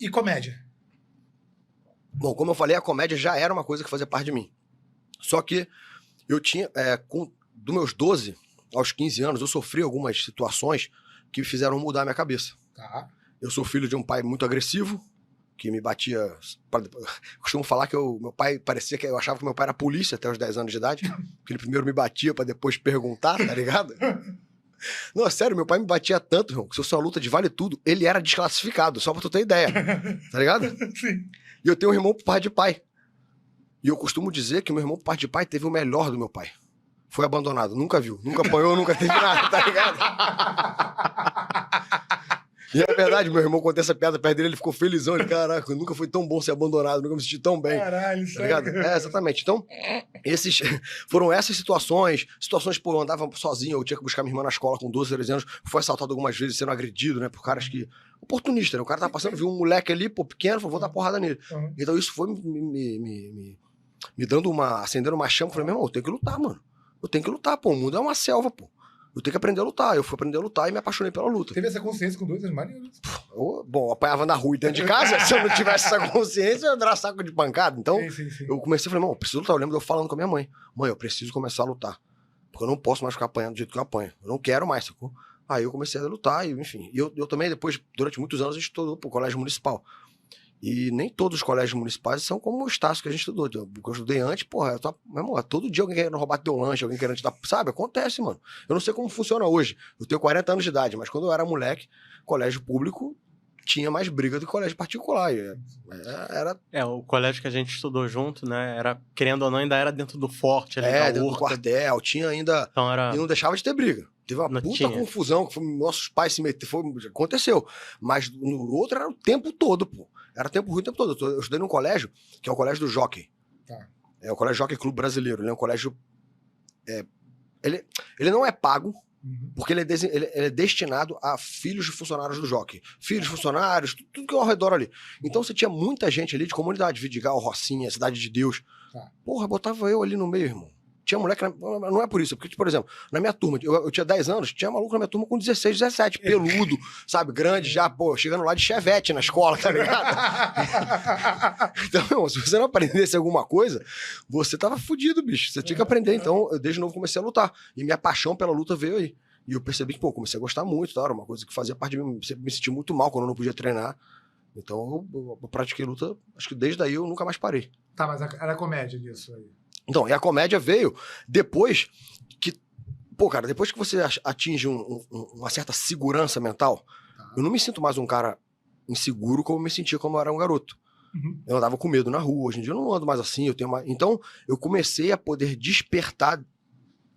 E comédia? Bom, como eu falei, a comédia já era uma coisa que fazia parte de mim. Só que eu tinha, dos meus 12 aos 15 anos, eu sofri algumas situações que me fizeram mudar a minha cabeça. Tá. Eu sou filho de um pai muito agressivo, que me batia... Costumo falar que meu pai parecia que eu achava que meu pai era polícia até os 10 anos de idade, que ele primeiro me batia pra depois perguntar, tá ligado? Não, sério, meu pai me batia tanto, irmão, que se eu sou uma luta de vale tudo, ele era desclassificado, só pra tu ter ideia, tá ligado? Sim. E eu tenho um irmão por parte de pai. E eu costumo dizer que meu irmão por parte de pai teve o melhor do meu pai. Foi abandonado, nunca viu, nunca apanhou, nunca teve nada, tá ligado? E é verdade, meu irmão contei essa piada perto dele, ele ficou felizão, ele, caraca, nunca foi tão bom ser abandonado, nunca me senti tão bem. Caralho, tá ligado? Exatamente. Então, foram essas situações, pô, eu andava sozinho, eu tinha que buscar minha irmã na escola com 12, 13 anos, fui assaltado algumas vezes, sendo agredido, né, por caras que... Oportunista, né, o cara tá passando, viu um moleque ali, pô, pequeno, falou, vou dar porrada nele. Então isso foi me dando acendendo uma chama, eu falei, meu irmão, eu tenho que lutar, mano. Eu tenho que lutar, pô, o mundo é uma selva, pô. Eu tenho que aprender a lutar. Eu fui aprender a lutar e me apaixonei pela luta. Teve essa consciência com 12 anos, maneiro. Bom, eu apanhava na rua e dentro de casa. Se eu não tivesse essa consciência, eu ia dar saco de pancada. Então, Sim. eu comecei a falar, eu preciso lutar. Eu lembro de eu falando com a minha mãe. Mãe, eu preciso começar a lutar. Porque eu não posso mais ficar apanhando do jeito que eu apanho. Eu não quero mais, sacou? Aí eu comecei a lutar, e enfim. E eu também, depois, durante muitos anos, eu estudei pro colégio municipal. E nem todos os colégios municipais são como o Estácio que a gente estudou. Eu estudei antes, porra, meu irmão, todo dia alguém querendo roubar teu lanche, alguém querendo te dar... Sabe? Acontece, mano. Eu não sei como funciona hoje. Eu tenho 40 anos de idade, mas quando eu era moleque, colégio público tinha mais briga do que colégio particular. O colégio que a gente estudou junto, né? Era, querendo ou não, ainda era dentro do forte ali, da dentro do quartel, tinha ainda... Então era... E não deixava de ter briga. Teve uma puta confusão, que nossos pais se meteram, aconteceu. Mas no outro era o tempo todo, pô. Era tempo ruim o tempo todo. Eu estudei num colégio, que é o Colégio do Jockey. Tá. É o Colégio Jockey Clube Brasileiro. Ele é um colégio... Ele não é pago, porque ele é destinado a filhos de funcionários do Jockey. Filhos de funcionários, tudo que é ao redor ali. Então você tinha muita gente ali de comunidade. Vidigal, Rocinha, Cidade de Deus. Tá. Porra, botava eu ali no meio, irmão. Tinha moleque, não é por isso, porque, por exemplo, na minha turma, eu tinha 10 anos, tinha maluco na minha turma com 16, 17, peludo, sabe, grande já, pô, chegando lá de chevette na escola, tá ligado? Então, irmão, se você não aprendesse alguma coisa, você tava fudido, bicho, você tinha que aprender. Então, eu desde novo comecei a lutar, e minha paixão pela luta veio aí. E eu percebi que, pô, comecei a gostar muito, tá? Era uma coisa que fazia parte de mim, me senti muito mal quando eu não podia treinar. Então, eu pratiquei luta, acho que desde daí eu nunca mais parei. Tá, mas era comédia disso aí. Então, e a comédia veio depois que... Pô, cara, depois que você atinge uma certa segurança mental, eu não me sinto mais um cara inseguro como eu me sentia quando eu era um garoto. Eu andava com medo na rua, hoje em dia eu não ando mais assim, Então, eu comecei a poder despertar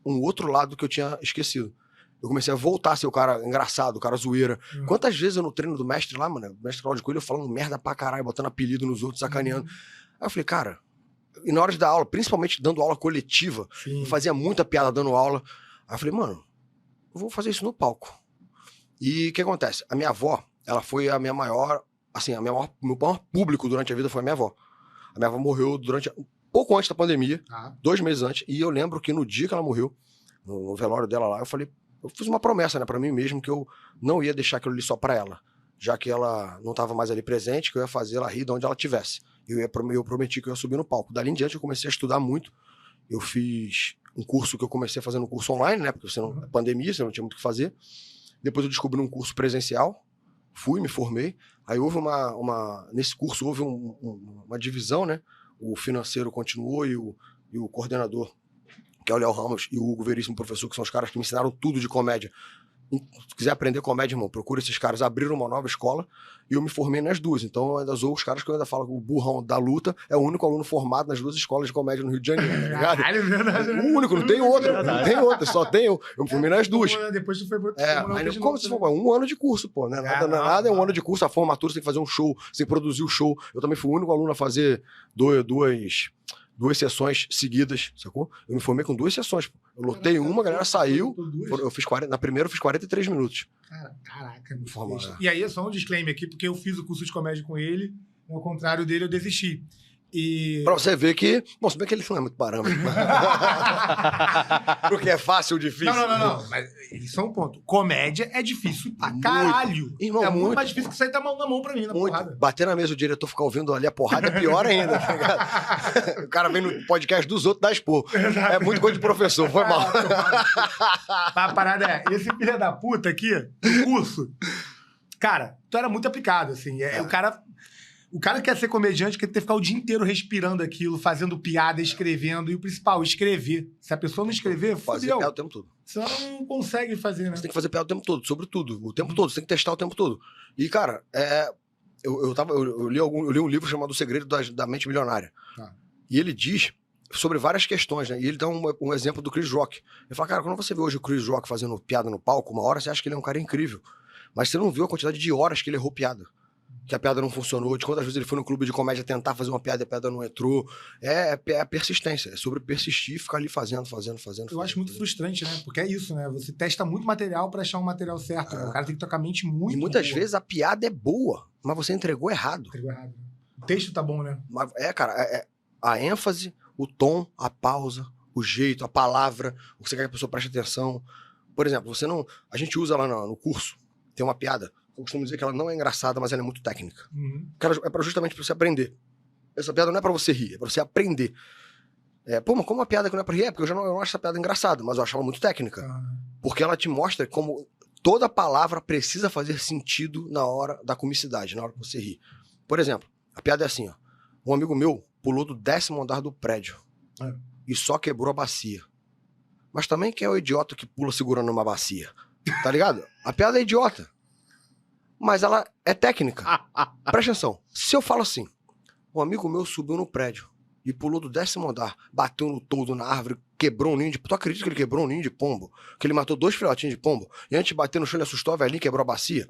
um outro lado que eu tinha esquecido. Eu comecei a voltar a ser o cara engraçado, o cara zoeira. Quantas vezes eu no treino do mestre lá, mano, o mestre Cláudio Coelho, eu falando merda pra caralho, botando apelido nos outros, sacaneando. Aí eu falei, cara... E na hora de dar aula, principalmente dando aula coletiva, eu fazia muita piada dando aula. Aí eu falei, mano, eu vou fazer isso no palco. E o que acontece? A minha avó, ela foi a minha maior, assim, meu maior público durante a vida foi a minha avó. A minha avó morreu pouco antes da pandemia, 2 meses antes, e eu lembro que no dia que ela morreu, no velório dela lá, eu fiz uma promessa, né, pra mim mesmo, que eu não ia deixar aquilo ali só pra ela, já que ela não tava mais ali presente, que eu ia fazer ela rir de onde ela estivesse. Eu prometi que eu ia subir no palco. Dali em diante eu comecei a estudar muito. Eu fiz um curso que eu comecei fazendo um curso online, né? Porque pandemia, você não tinha muito o que fazer. Depois eu descobri um curso presencial. Fui, me formei. Aí houve nesse curso houve uma divisão, né? O financeiro continuou e o coordenador, que é o Léo Ramos, e o Hugo Veríssimo, professor, que são os caras que me ensinaram tudo de comédia. Se quiser aprender comédia, irmão, procura esses caras. Abriram uma nova escola e eu me formei nas duas. Então eu ainda zoo os caras que eu ainda falo que o burrão da luta é o único aluno formado nas 2 escolas de comédia no Rio de Janeiro, tá ligado? O único, não tem outro. Não tem outro, só tem eu. Eu me formei nas 2. Depois tu foi pro... Como se for 1 ano de curso, pô, né? Nada é 1 ano de curso. A formatura, você tem que fazer um show, você tem que produzir o show. Eu também fui o único aluno a fazer duas sessões seguidas, sacou? Eu me formei com 2 sessões, pô. Eu lotei uma, a galera saiu. Na primeira eu fiz 43 minutos. Caraca, me formou. E aí é só um disclaimer aqui, porque eu fiz o curso de comédia com ele, ao contrário dele eu desisti. E... Pra você ver que... Bom, se bem que ele não é muito parâmetro. Porque é fácil ou difícil. Não. Mas isso é um ponto. Comédia é difícil pra Muito. caralho. Irmão, é muito muito. mais difícil que sair da mão na mão pra mim, na Muito. porrada. Bater na mesa, o diretor ficar ouvindo ali a porrada é pior ainda, tá ligado? O cara vem no podcast dos outros dar expor. É muito coisa de professor, foi mal. A parada é, esse filho da puta aqui, no curso, cara, tu era muito aplicado, assim. O cara que quer ser comediante, quer ter que ficar o dia inteiro respirando aquilo, fazendo piada, escrevendo. E o principal, escrever. Se a pessoa não escrever, Fazer fodeu. piada o tempo todo. Você não consegue fazer, né? Você tem que fazer piada o tempo todo, sobre tudo. O tempo todo, você tem que testar o tempo todo. E, cara, eu li um livro chamado O Segredo da Mente Milionária. Tá. E ele diz sobre várias questões, né? E ele dá um exemplo do Chris Rock. Ele fala, cara, quando você vê hoje o Chris Rock fazendo piada no palco, uma hora você acha que ele é um cara incrível. Mas você não viu a quantidade de horas que ele errou piada. Que a piada não funcionou, de quantas vezes ele foi no clube de comédia tentar fazer uma piada e a piada não entrou. É a persistência, é sobre persistir e ficar ali fazendo. Eu acho muito frustrante, né? Porque é isso, né? Você testa muito material pra achar um material certo. Né? O cara tem que tocar a mente muito. E muitas boa. vezes a piada é boa, mas você entregou errado. Entregou errado. O texto tá bom, né? Mas cara, a ênfase, o tom, a pausa, o jeito, a palavra, o que você quer que a pessoa preste atenção. Por exemplo, a gente usa lá no curso, tem uma piada. Eu costumo dizer que ela não é engraçada, mas ela é muito técnica. Uhum. Justamente pra você aprender. Essa piada não é pra você rir, é pra você aprender. Mas como uma piada que não é pra rir? Porque eu não acho essa piada engraçada, mas eu acho ela muito técnica. Porque ela te mostra como toda palavra precisa fazer sentido na hora da comicidade, na hora que você ri. Por exemplo, a piada é assim, ó. Um amigo meu pulou do 10º andar do prédio e só quebrou a bacia. Mas também quem é o idiota que pula segurando uma bacia? Tá ligado? A piada é idiota. Mas ela é técnica. Presta atenção. Se eu falo assim, um amigo meu subiu no prédio e pulou do 10º andar, bateu no toldo na árvore, quebrou um ninho de... Tu acredita que ele quebrou um ninho de pombo? Que ele matou 2 filhotinhos de pombo? E antes de bater no chão, ele assustou a velhinha e quebrou a bacia?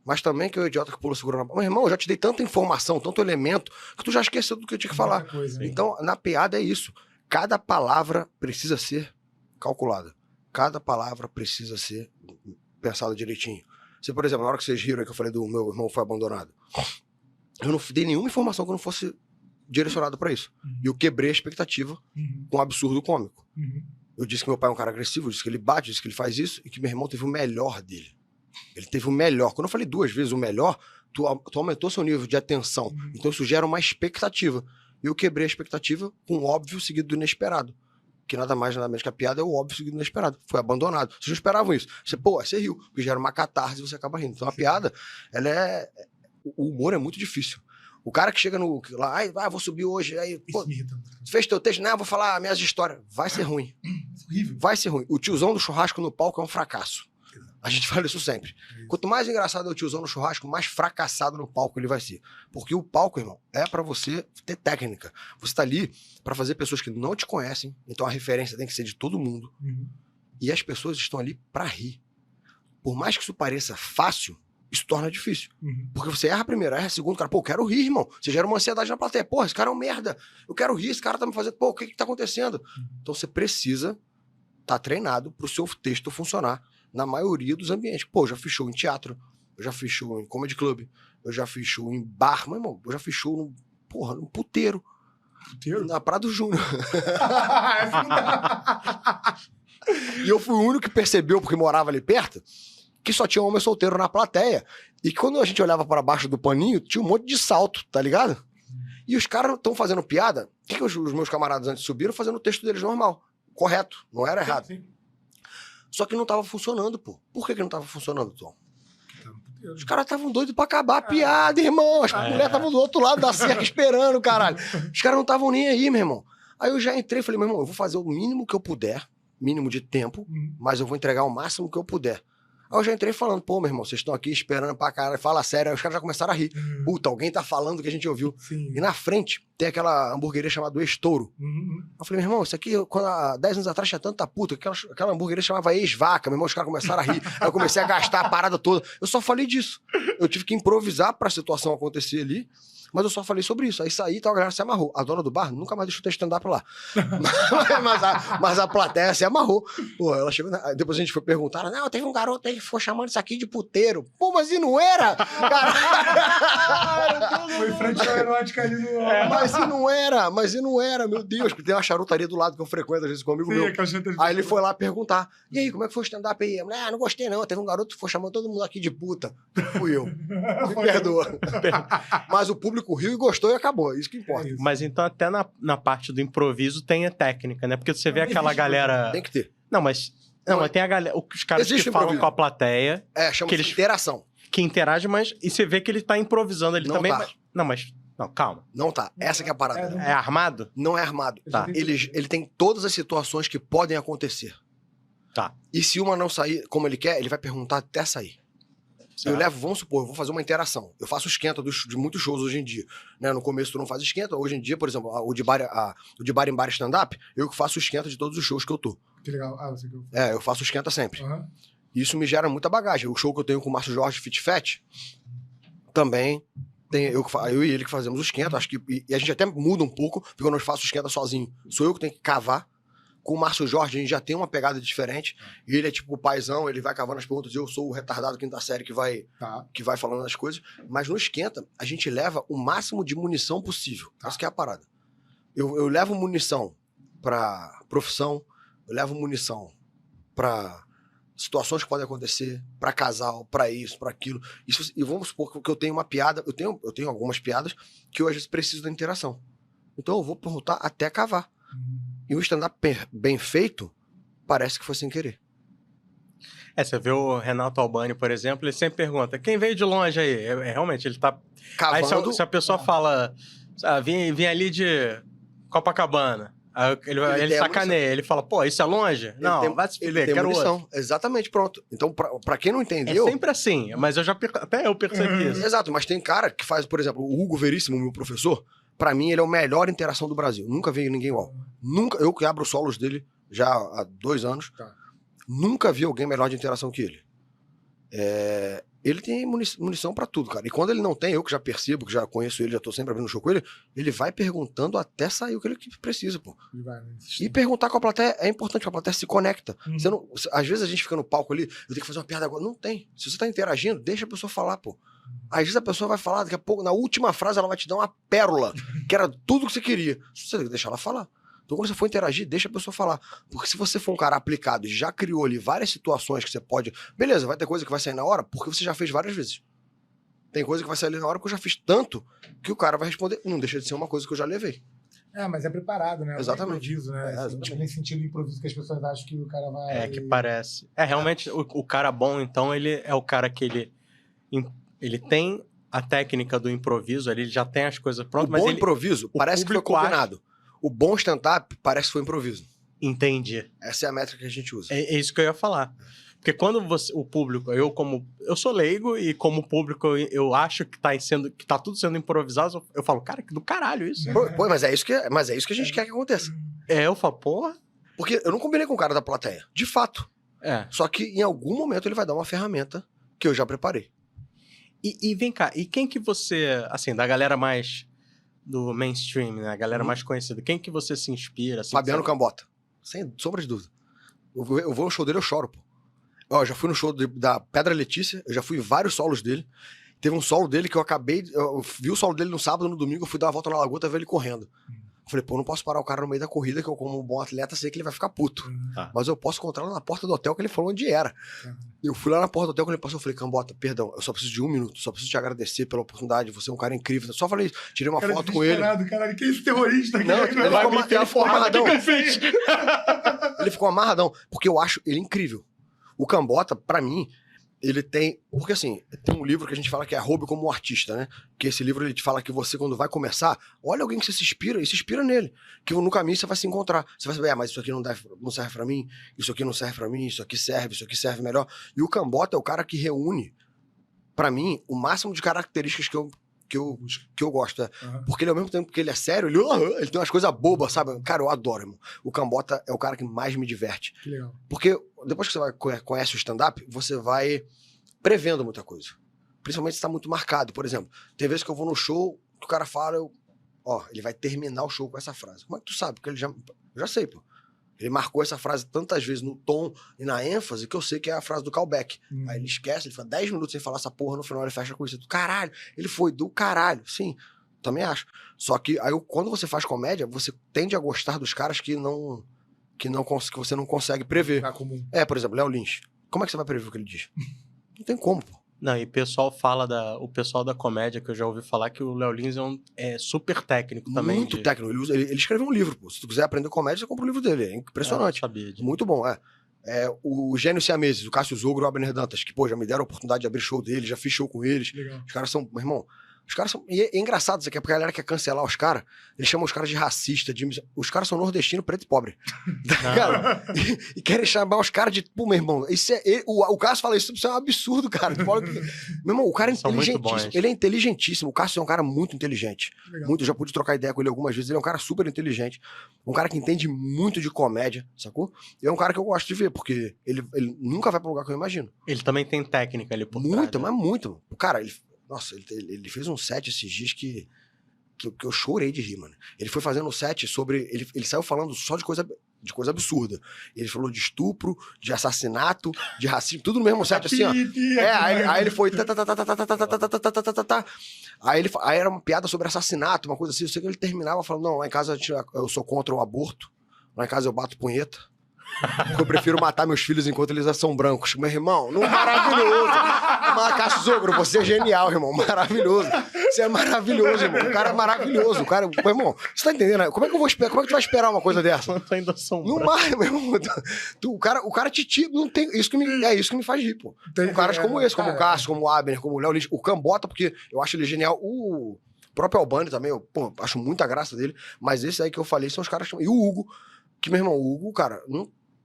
Mas também que é o idiota que pulou segurando a... Mas, irmão, eu já te dei tanta informação, tanto elemento, que tu já esqueceu do que eu tinha que falar. Coisa, então, na piada é isso. Cada palavra precisa ser calculada. Cada palavra precisa ser pensada direitinho. Se, por exemplo, na hora que vocês riram que eu falei do meu irmão foi abandonado, eu não dei nenhuma informação que não fosse direcionada pra isso. E eu quebrei a expectativa com um absurdo cômico. Eu disse que meu pai é um cara agressivo, eu disse que ele bate, eu disse que ele faz isso, e que meu irmão teve o melhor dele. Ele teve o melhor. Quando eu falei 2 vezes o melhor, tu aumentou seu nível de atenção. Então isso gera uma expectativa. E eu quebrei a expectativa com o óbvio seguido do inesperado. Que nada mais, nada menos que a piada é o óbvio seguido do inesperado. Foi abandonado. Vocês não esperavam isso. Você riu, porque gera uma catarse e você acaba rindo. Então a piada, o humor é muito difícil. O cara que chega lá, vou subir hoje, aí, pô, Isso me irrita. fez teu texto, vou falar minhas histórias. Vai ser ruim. Horrível. Vai ser ruim. O tiozão do churrasco no palco é um fracasso. A gente fala isso sempre. Quanto mais engraçado é o tiozão no churrasco, mais fracassado no palco ele vai ser. Porque o palco, irmão, é pra você ter técnica. Você tá ali pra fazer pessoas que não te conhecem, então a referência tem que ser de todo mundo. E as pessoas estão ali pra rir. Por mais que isso pareça fácil, isso torna difícil. Porque você erra a primeira, erra a segunda, cara, eu quero rir, irmão. Você gera uma ansiedade na plateia. Porra, esse cara é um merda. Eu quero rir, esse cara tá me fazendo... Pô, o que tá acontecendo? Então você precisa estar treinado pro seu texto funcionar na maioria dos ambientes. Pô, eu já fiz show em teatro, eu já fiz show em comedy club, eu já fiz show em bar, mas, irmão, eu já fiz show num puteiro. Puteiro? Na Prado Júnior. E eu fui o único que percebeu, porque morava ali perto, que só tinha homem solteiro na plateia. E quando a gente olhava para baixo do paninho, tinha um monte de salto, tá ligado? E os caras estão fazendo piada. O que os meus camaradas antes subiram fazendo o texto deles normal. Correto, não era errado. Sim. Só que não tava funcionando, pô. Por que não tava funcionando, Tom? Os caras estavam doidos pra acabar a piada, irmão. As mulheres estavam do outro lado da cerca esperando, caralho. Os caras não estavam nem aí, meu irmão. Aí eu já entrei e falei, meu irmão, eu vou fazer o mínimo que eu puder, mínimo de tempo, mas eu vou entregar o máximo que eu puder. Aí eu já entrei falando, pô, meu irmão, vocês estão aqui esperando pra caralho, fala sério. Aí os caras já começaram a rir. Puta, alguém tá falando o que a gente ouviu. Sim. E na frente tem aquela hamburgueria chamada Estouro. Eu falei, meu irmão, isso aqui, quando há 10 anos atrás tinha tanta puta, aquela hamburgueria chamava Ex-Vaca, meu irmão, os caras começaram a rir. Aí eu comecei a gastar a parada toda. Eu só falei disso. Eu tive que improvisar pra situação acontecer ali. Mas eu só falei sobre isso. Aí saí e tal, a galera se amarrou. A dona do bar nunca mais deixou ter stand-up lá. mas a plateia se amarrou. Pô, ela chegou... Depois a gente foi perguntar, não, teve um garoto aí que ficou chamando isso aqui de puteiro. Pô, mas e não era? Foi frente erótica ali no... Mas e não era, meu Deus. Tem uma charutaria do lado que eu frequento, às vezes, com um amigo meu. Aí ele foi lá perguntar, e aí, como é que foi o stand-up aí? Eu, não gostei não, teve um garoto que ficou chamando todo mundo aqui de puta. Fui eu. Me perdoa. Mas o público riu e gostou e acabou, isso que importa. Mas então até na parte do improviso tem a técnica, né? Porque você vê aquela galera... Tem que ter. Não, mas tem a galera... Os caras que falam com a plateia... Chama-se interação. Que interage, mas... E você vê que ele tá improvisando ali não também. Tá. Não, calma. Não tá. Essa que é a parada. É armado? Não é armado. Tá. Ele tem todas as situações que podem acontecer. Tá. E se uma não sair como ele quer, ele vai perguntar até sair. Eu levo, vamos supor, eu vou fazer uma interação. Eu faço esquenta de muitos shows hoje em dia. Né? No começo tu não faz esquenta. Hoje em dia, por exemplo, o de bar em bar stand-up, eu que faço esquenta de todos os shows que eu tô. Que legal. Você que eu... Eu faço esquenta sempre. Isso me gera muita bagagem. O show que eu tenho com o Márcio Jorge Fit Fat, também tem eu e ele que fazemos o esquenta. Acho que, e a gente até muda um pouco, porque quando eu faço esquenta sozinho, sou eu que tenho que cavar. Com o Márcio Jorge, a gente já tem uma pegada diferente. Ele é tipo o paizão, ele vai cavando as perguntas, eu sou o retardado quinta série que vai falando as coisas. Mas no esquenta, a gente leva o máximo de munição possível. Essa que é a parada. Eu levo munição pra profissão, eu levo munição pra situações que podem acontecer, pra casal, pra isso, pra aquilo. E vamos supor que eu tenho uma piada, eu tenho algumas piadas que eu às vezes preciso da interação. Então eu vou perguntar até cavar. E o stand-up bem feito, parece que foi sem querer. Você vê o Renato Albani, por exemplo, ele sempre pergunta, quem veio de longe aí? Realmente, ele tá... Cavando... Aí se a pessoa fala, vim ali de Copacabana, aí ele sacaneia, ele fala, pô, isso é longe? Não, vai se fuder, quero outro. Exatamente, pronto. Então, pra quem não entendeu... É sempre assim, mas até eu percebi isso. Exato, mas tem cara que faz, por exemplo, o Hugo Veríssimo, meu professor, pra mim ele é o melhor interação do Brasil. Nunca veio ninguém igual. Nunca, eu que abro os solos dele já há 2 anos, nunca vi alguém melhor de interação que ele. Ele tem munição pra tudo, cara. E quando ele não tem, eu que já percebo, que já conheço ele, já tô sempre abrindo show com ele, ele vai perguntando até sair o que ele precisa, pô. E perguntar com a plateia é importante, a plateia se conecta. Você não, às vezes a gente fica no palco ali, eu tenho que fazer uma piada agora. Não tem. Se você tá interagindo, deixa a pessoa falar, pô. Às vezes a pessoa vai falar, daqui a pouco, na última frase, ela vai te dar uma pérola, que era tudo que você queria. Você tem que deixar ela falar. Então, quando você for interagir, deixa a pessoa falar. Porque se você for um cara aplicado e já criou ali várias situações que você pode... Beleza, vai ter coisa que vai sair na hora, porque você já fez várias vezes. Tem coisa que vai sair ali na hora porque eu já fiz tanto que o cara vai responder, não deixa de ser uma coisa que eu já levei. Mas é preparado, né? Exatamente. Improviso, né? Tipo, nesse sentido de improviso que as pessoas acham que o cara vai... Que parece. Realmente, o cara bom, então, ele é o cara que ele tem a técnica do improviso, ele já tem as coisas prontas, mas improviso parece que foi combinado. O bom stand-up parece que foi improviso. Entendi. Essa é a métrica que a gente usa. É isso que eu ia falar. Porque quando o público, eu sou leigo e como público eu acho que tá tudo sendo improvisado, eu falo, cara, que do caralho isso. Pô, mas é isso que a gente quer que aconteça. Eu falo, porra. Porque eu não combinei com o cara da plateia, de fato. Só que em algum momento ele vai dar uma ferramenta que eu já preparei. E vem cá, e quem que você, assim, da galera mais do mainstream, né? A galera mais conhecida. Quem que você se inspira? Assim, Fabiano Cambota. Sem sombra de dúvida. Eu vou no show dele, eu choro, pô. Eu já fui no show da Pedra Letícia, eu já fui em vários solos dele. Teve um solo dele que eu vi o solo dele no sábado, no domingo, eu fui dar uma volta na lagoa, tava ele correndo. Eu falei, pô, não posso parar o cara no meio da corrida, que eu, como um bom atleta, sei que ele vai ficar puto. Mas eu posso encontrá-lo na porta do hotel que ele falou onde era. Eu fui lá na porta do hotel, quando ele passou, eu falei, Cambota, perdão, eu só preciso de 1 minuto, só preciso te agradecer pela oportunidade, você é um cara incrível. Só falei isso, tirei uma foto com ele. Caralho, que esse terrorista aqui? Não, ele ficou amarradão. Que Ele ficou amarradão, porque eu acho ele incrível. O Cambota, pra mim, ele tem... Porque assim, tem um livro que a gente fala que é Roube como um Artista, né? Que esse livro ele te fala que você, quando vai começar, olha alguém que você se inspira e se inspira nele. Que no caminho você vai se encontrar. Você vai saber, mas isso aqui não serve pra mim, isso aqui não serve pra mim, isso aqui serve melhor. E o Cambota é o cara que reúne, pra mim, o máximo de características que eu gosto. Porque ele, ao mesmo tempo que ele é sério, ele tem umas coisas bobas, sabe? Cara, eu adoro, irmão. O Cambota é o cara que mais me diverte. Que legal. Porque depois que você conhece o stand-up, você vai prevendo muita coisa. Principalmente se tá muito marcado. Por exemplo, tem vezes que eu vou no show, que o cara fala, ele vai terminar o show com essa frase. Como é que tu sabe? Porque eu já sei, pô. Ele marcou essa frase tantas vezes no tom e na ênfase que eu sei que é a frase do callback. Aí ele esquece, ele fica 10 minutos sem falar essa porra, no final ele fecha com isso. Do caralho, ele foi do caralho. Sim, também acho. Só que aí quando você faz comédia, você tende a gostar dos caras que você não consegue prever. Por exemplo, Léo Lins. Como é que você vai prever o que ele diz? Não tem como, pô. Não, e o pessoal da comédia, que eu já ouvi falar que o Léo Lins é super técnico também. Muito técnico. Ele escreveu um livro, pô. Se tu quiser aprender comédia, você compra o livro dele. É impressionante. Sabia disso. Muito bom, o Gênio Siameses, o Cássio Zogro e o Abner Dantas, que, pô, já me deram a oportunidade de abrir show deles, já fiz show com eles. Legal. Os caras são, meu irmão, e é engraçado isso aqui, porque a galera quer cancelar os caras, eles chamam os caras de racista, os caras são nordestinos, preto e pobre. Cara, e querem chamar os caras de, pô, meu irmão, o Cássio fala isso é um absurdo, cara. Meu irmão, o cara é inteligentíssimo, ele é inteligentíssimo, o Cássio é um cara muito inteligente. Eu já pude trocar ideia com ele algumas vezes, ele é um cara super inteligente, um cara que entende muito de comédia, sacou? E é um cara que eu gosto de ver, porque ele nunca vai pra um lugar que eu imagino. Ele também tem técnica ali por trás. Muito, mas muito. O cara, ele fez um set esses dias que eu chorei de rir, mano. Ele foi fazendo um set sobre... Ele saiu falando só de coisa absurda. Ele falou de estupro, de assassinato, de racismo, tudo no mesmo set, assim, ó. Aí ele foi... Aí era uma piada sobre assassinato, uma coisa assim. Eu sei que ele terminava falando, não, lá em casa eu sou contra o aborto. Lá em casa eu bato punheta. Porque eu prefiro matar meus filhos enquanto eles são brancos. Meu irmão, maravilhoso. Cássio Zogro, você é genial, irmão. Maravilhoso. Você é maravilhoso, irmão. O cara é maravilhoso. Meu irmão, você tá entendendo? Como é que eu vou esperar? Como é que tu vai esperar uma coisa dessa? Não mais, meu irmão. O cara te tira. Não tem. Isso que me faz rir, pô. Tem caras como esse, como o Cássio, como o Abner, como o Léo Lins, o Cambota, porque eu acho ele genial. O próprio Albani também, eu acho muita graça dele. Mas esse aí que eu falei são os caras. E o Hugo, que, meu irmão, o Hugo, cara,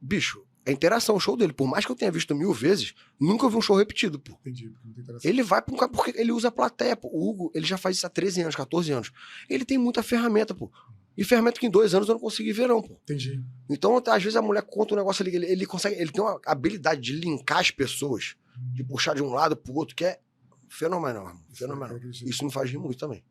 bicho, é interação o show dele. Por mais que eu tenha visto 1000 vezes, nunca vi um show repetido, pô. Entendi, porque não tem interação. Ele vai pra um cara porque ele usa a plateia, pô. O Hugo, ele já faz isso há 13 anos, 14 anos. Ele tem muita ferramenta, pô. E ferramenta que em 2 anos eu não consegui ver, não, pô. Entendi. Então, às vezes a mulher conta um negócio ali, ele consegue, ele tem uma habilidade de linkar as pessoas, de puxar de um lado pro outro, que é fenomenal, irmão. Fenomenal. Isso me faz rir muito também.